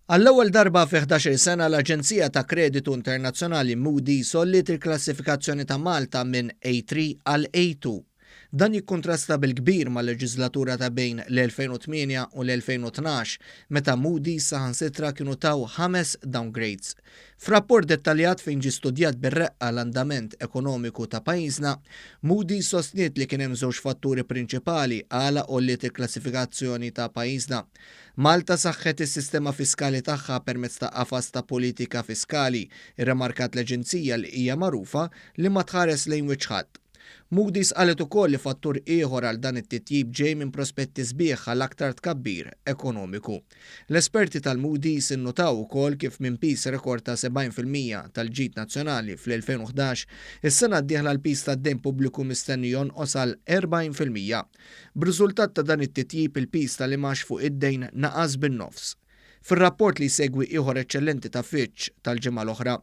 Għall-ewwel darba fi 11 sena l-Aġenzija ta' Kreditu Internazzjonali Moody's solliet il-klassifikazzjoni ta' Malta minn A3 għal A2. Dan jikkontrasta bil-kbir mal-leġislatura ta' bejn l-2008 u l-2012 meta Moody's saħansitra kienu taw 5 downgrades. F'rapport dettaljat fejn ġie studjat bir-reqqa l-andament ekonomiku ta' pajjiżna, Moody's sostniet li kien hemm żewġ fatturi prinċipali għala għolliet il-klassifikazzjoni ta' pajjiżna. Malta saħħet is-sistema fiskali tagħha permezz ta' qafas ta' politika fiskali, irremarkat l-Aġenzija li hija magħrufa li ma tħares lejn wiċċ ħadd. Moody's qalet ukoll li fattur ieħor għal dan it-titjib ġej minn prospetti sbieħ għal aktar tkabbir ekonomiku. L-esperti tal-Moody's innutaw ukoll kif minn pis rekord ta' 70% tal-ġid nazzjonali fl-2011, is-sena d-dieħla l-pis tad-dejn pubbliku mistenni jonqos għal 40%. B'riżultat ta' dan it-titjib il-pis tal-imax fuq id-dejn naqas bin-nofs. Fir-rapport li segwi ieħor eċċellenti ta' Fitch tal-ġimgħa l-oħra,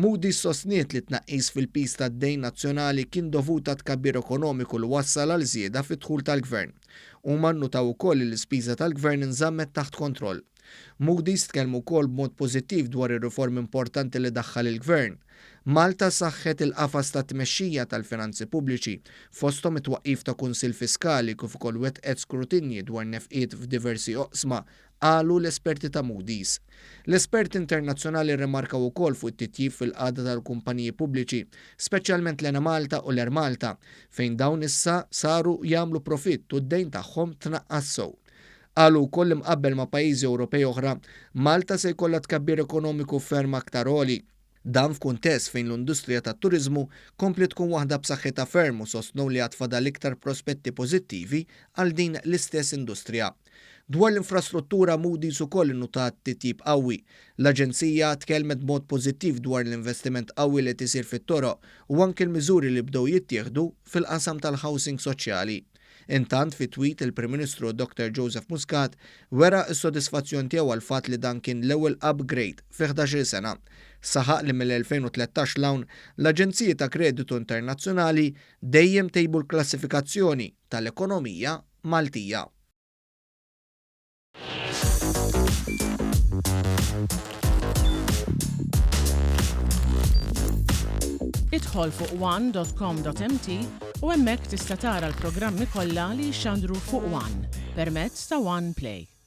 Moody's sostniet li tnaqqis fil-pis tad-dejn nazzjonali kien dovuta tkabbir ekonomiku li wassal għal żieda fit-dħul tal-Gvern. Huma nnutaw ukoll li l-ispiża tal-Gvern inżammet taħt kontroll. Moody's tkellmu wkoll b'mod pożittiv dwar ir-riformi importanti li daħħal il-Gvern. Malta saħħet il-qafas ta' tmexxija tal-finanzi pubbliċi fosthom it-twaqqif ta' kunsill fiskali kif ukoll wettqet skrutinji dwar nefqiet f'diversi oqsma qalu l-esperti ta' Moody's. L-esperti internazzjonali rremarkaw ukoll fuq it-titjib fil-qagħda tal-kumpaniji pubbliċi, speċjalment l-Ena Malta u l-Air Malta, fejn dawn issa saru jagħmlu profitt u d-dejn tagħhom tnaqqas sew. Qalu wkoll imqabbel ma' pajjiżi Ewropej oħra, Malta se jkollha tkabbir ekonomiku ferm aktar għoli. Dan f'kuntest fejn l-industrija tat-turiżmu kompli tkun waħda b'saħħitha ferm u sostnew li għad fadal iktar prospetti pożittivi għal din l-istess industrija. Dwar l-infrastruttura Moody's ukoll innutat titjib qawwi. L-Aġenzija tkellmet b'mod pożittiv dwar l-investiment qawwi li tisir fit-toroq u anke l-miżuri li bdew jittieħdu fil-qasam tal-housing soċjali. Intant fi tweet il-Prim Ministru Dr. Joseph Muscat wera s-sodisfazzjon tiegħu għal fatt li dan kien l-ewwel upgrade fi 11 sena. Saħaq li mill-2013 l-hawn l-Aġenziji ta' Kreditu Internazzjonali dejjem tejbu l-klassifikazzjoni tal-ekonomija Maltija. Idħol fuq one.com.mt u hemmhekk tista' tara l-programmi kollha li jxandru fuq One permezz ta' One Play.